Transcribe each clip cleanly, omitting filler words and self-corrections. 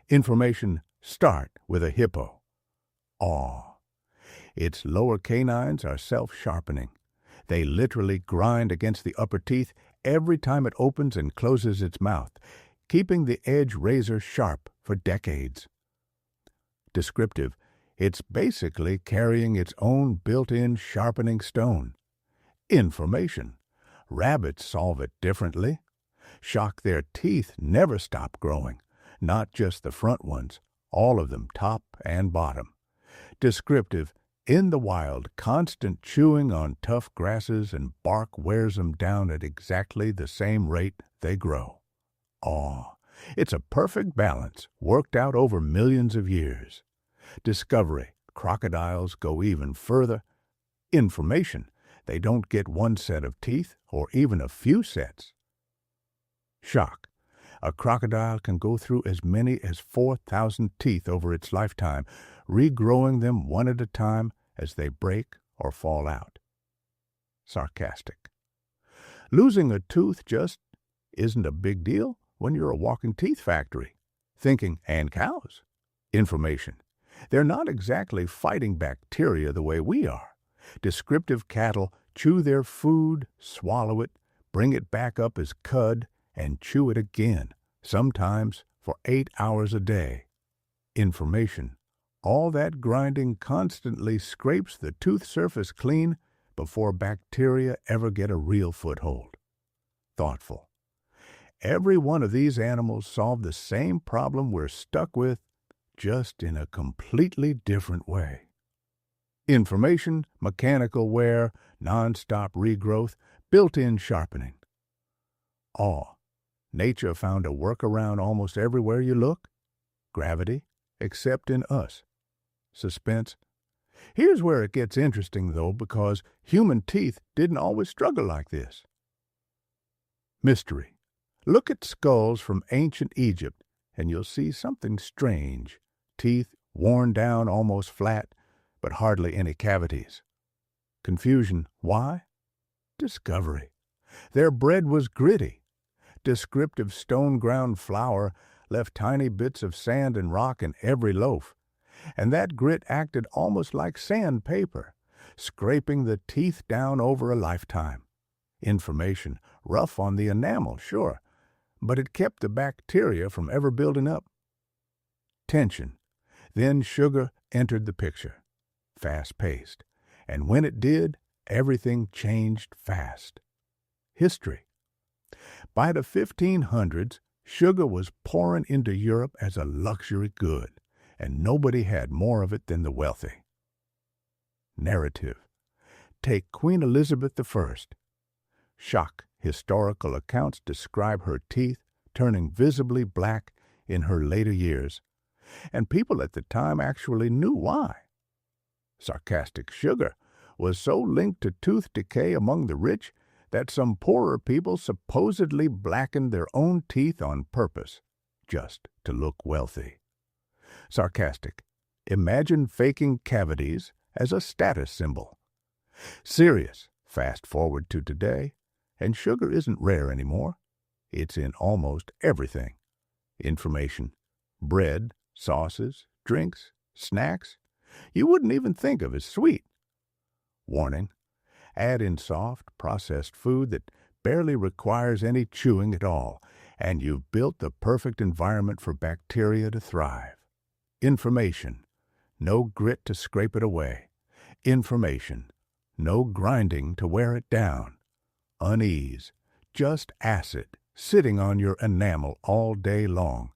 Information, start with a hippo. Awe. Its lower canines are self-sharpening. They literally grind against the upper teeth every time it opens and closes its mouth, keeping the edge razor sharp for decades. Descriptive, it's basically carrying its own built-in sharpening stone. Information, rabbits solve it differently. Shock, their teeth never stop growing, not just the front ones, all of them, top and bottom. Descriptive, in the wild, constant chewing on tough grasses and bark wears them down at exactly the same rate they grow. Awe. It's a perfect balance, worked out over millions of years. Discovery, crocodiles go even further. Information, they don't get one set of teeth or even a few sets. Shock, a crocodile can go through as many as 4,000 teeth over its lifetime, regrowing them one at a time as they break or fall out. Sarcastic, losing a tooth just isn't a big deal when you're a walking teeth factory. Thinking, and cows. Information, they're not exactly fighting bacteria the way we are. Descriptive, cattle chew their food, swallow it, bring it back up as cud, and chew it again, sometimes for 8 hours a day. Information, all that grinding constantly scrapes the tooth surface clean before bacteria ever get a real foothold. Thoughtful, every one of these animals solve the same problem we're stuck with, just in a completely different way. Information, mechanical wear, non-stop regrowth, built-in sharpening. Awe. Nature found a workaround almost everywhere you look. Gravity, except in us. Suspense. Here's where it gets interesting, though, because human teeth didn't always struggle like this. Mystery. Look at skulls from ancient Egypt, and you'll see something strange. Teeth worn down almost flat, but hardly any cavities. Confusion. Why? Discovery. Their bread was gritty. Descriptive, stone-ground flour left tiny bits of sand and rock in every loaf, and that grit acted almost like sandpaper, scraping the teeth down over a lifetime. Information, rough on the enamel, sure, but it kept the bacteria from ever building up. Tension. Then sugar entered the picture, fast-paced, and when it did, everything changed fast. History. By the 1500s, sugar was pouring into Europe as a luxury good, and nobody had more of it than the wealthy. Narrative. Take Queen Elizabeth I. Shock, historical accounts describe her teeth turning visibly black in her later years, and people at the time actually knew why. Sarcastic, sugar was so linked to tooth decay among the rich that some poorer people supposedly blackened their own teeth on purpose, just to look wealthy. Sarcastic, imagine faking cavities as a status symbol. Serious, fast forward to today, and sugar isn't rare anymore. It's in almost everything. Information, bread, sauces, drinks, snacks, you wouldn't even think of as sweet. Warning, add in soft, processed food that barely requires any chewing at all, and you've built the perfect environment for bacteria to thrive. Information, no grit to scrape it away. Information, no grinding to wear it down. Unease, just acid sitting on your enamel all day long.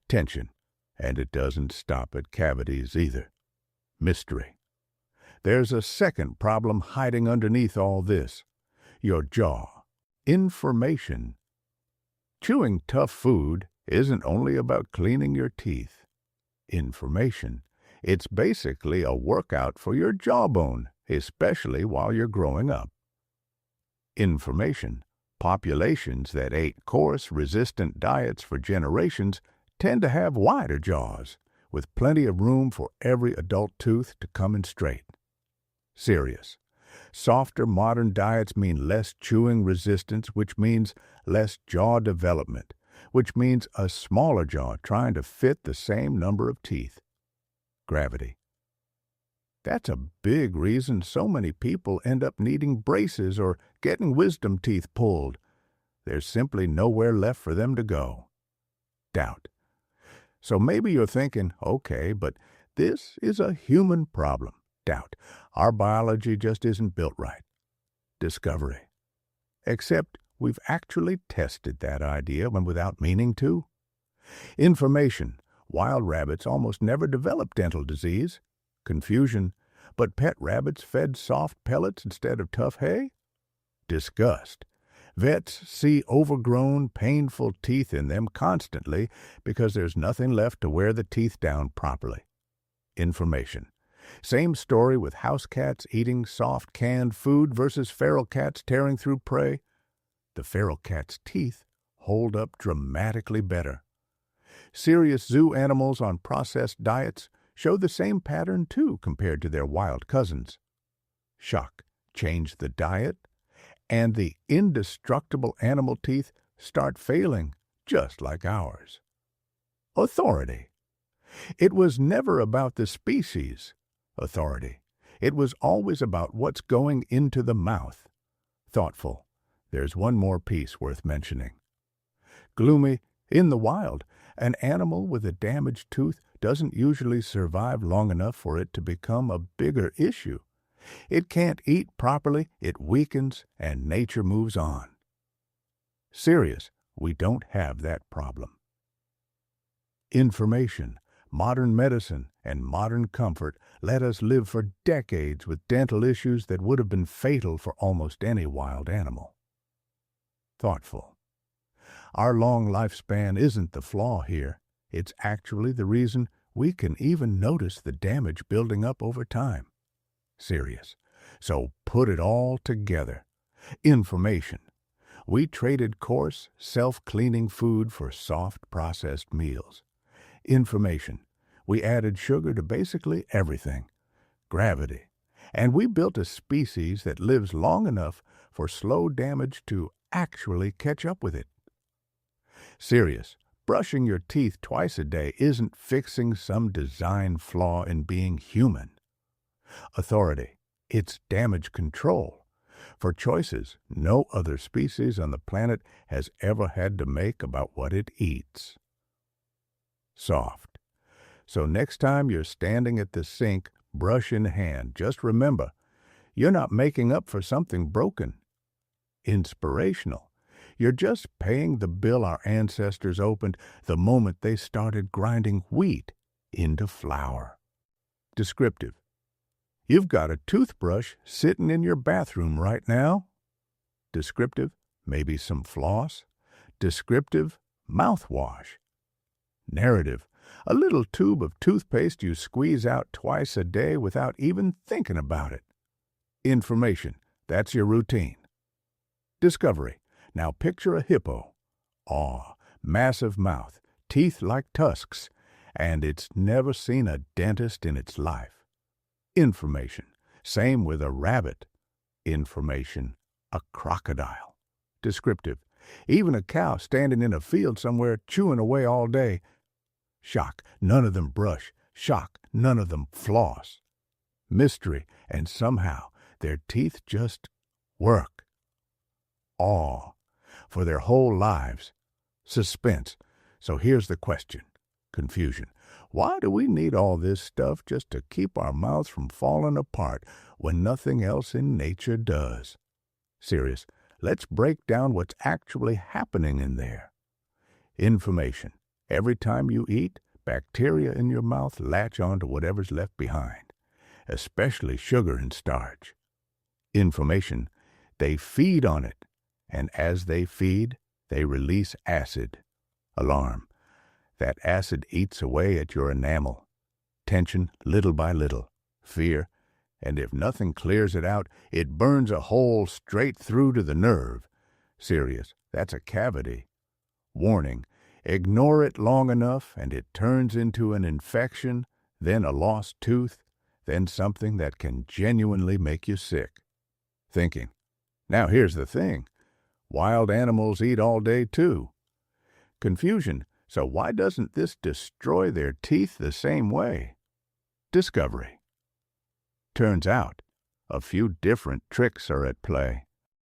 Tension, and it doesn't stop at cavities either. Mystery. There's a second problem hiding underneath all this. Your jaw. Information. Chewing tough food isn't only about cleaning your teeth. Information. It's basically a workout for your jawbone, especially while you're growing up. Information. Populations that ate coarse, resistant diets for generations tend to have wider jaws, with plenty of room for every adult tooth to come in straight. Serious. Softer modern diets mean less chewing resistance, which means less jaw development, which means a smaller jaw trying to fit the same number of teeth. Gravity. That's a big reason so many people end up needing braces or getting wisdom teeth pulled. There's simply nowhere left for them to go. Doubt. So maybe you're thinking, okay, but this is a human problem. Doubt. Our biology just isn't built right. Discovery. Except we've actually tested that idea when without meaning to. Information. Wild rabbits almost never develop dental disease. Confusion. But pet rabbits fed soft pellets instead of tough hay? Disgust. Vets see overgrown, painful teeth in them constantly because there's nothing left to wear the teeth down properly. Information. Same story with house cats eating soft canned food versus feral cats tearing through prey. The feral cat's teeth hold up dramatically better. Serious zoo animals on processed diets show the same pattern too compared to their wild cousins. Shock. Change the diet, and the indestructible animal teeth start failing just like ours. Authority. It was never about the species. Authority. It was always about what's going into the mouth. Thoughtful. There's one more piece worth mentioning. Gloomy. In the wild, an animal with a damaged tooth doesn't usually survive long enough for it to become a bigger issue. It can't eat properly, it weakens, and nature moves on. Serious. We don't have that problem. Information, modern medicine, and modern comfort let us live for decades with dental issues that would have been fatal for almost any wild animal. Thoughtful. Our long lifespan isn't the flaw here. It's actually the reason we can even notice the damage building up over time. Serious. So put it all together. Information. We traded coarse, self-cleaning food for soft, processed meals. Information. We added sugar to basically everything. Gravity. And we built a species that lives long enough for slow damage to actually catch up with it. Serious. Brushing your teeth twice a day isn't fixing some design flaw in being human. Authority. It's damage control. For choices no other species on the planet has ever had to make about what it eats. Soft. So next time you're standing at the sink, brush in hand, just remember, you're not making up for something broken. Inspirational. You're just paying the bill our ancestors opened the moment they started grinding wheat into flour. Descriptive. You've got a toothbrush sitting in your bathroom right now. Descriptive. Maybe some floss. Descriptive. Mouthwash. Narrative. A little tube of toothpaste you squeeze out twice a day without even thinking about it. Information. That's your routine. Discovery. Now picture a hippo. Awe, massive mouth, teeth like tusks, and it's never seen a dentist in its life. Information. Same with a rabbit. Information. A crocodile. Descriptive. Even a cow standing in a field somewhere chewing away all day. Shock. None of them brush. Shock. None of them floss. Mystery. And somehow their teeth just work. Awe. For their whole lives. Suspense. So here's the question. Confusion. Why do we need all this stuff just to keep our mouths from falling apart when nothing else in nature does? Serious. Let's break down what's actually happening in there. Information. Every time you eat, bacteria in your mouth latch on to whatever's left behind, especially sugar and starch. Information. They feed on it. And as they feed, they release acid. Alarm. That acid eats away at your enamel. Tension little by little. Fear. And if nothing clears it out, it burns a hole straight through to the nerve. Serious. That's a cavity. Warning. Ignore it long enough and it turns into an infection, then a lost tooth, then something that can genuinely make you sick. Thinking. Now here's the thing. Wild animals eat all day too. Confusion. So why doesn't this destroy their teeth the same way? Discovery. Turns out, a few different tricks are at play.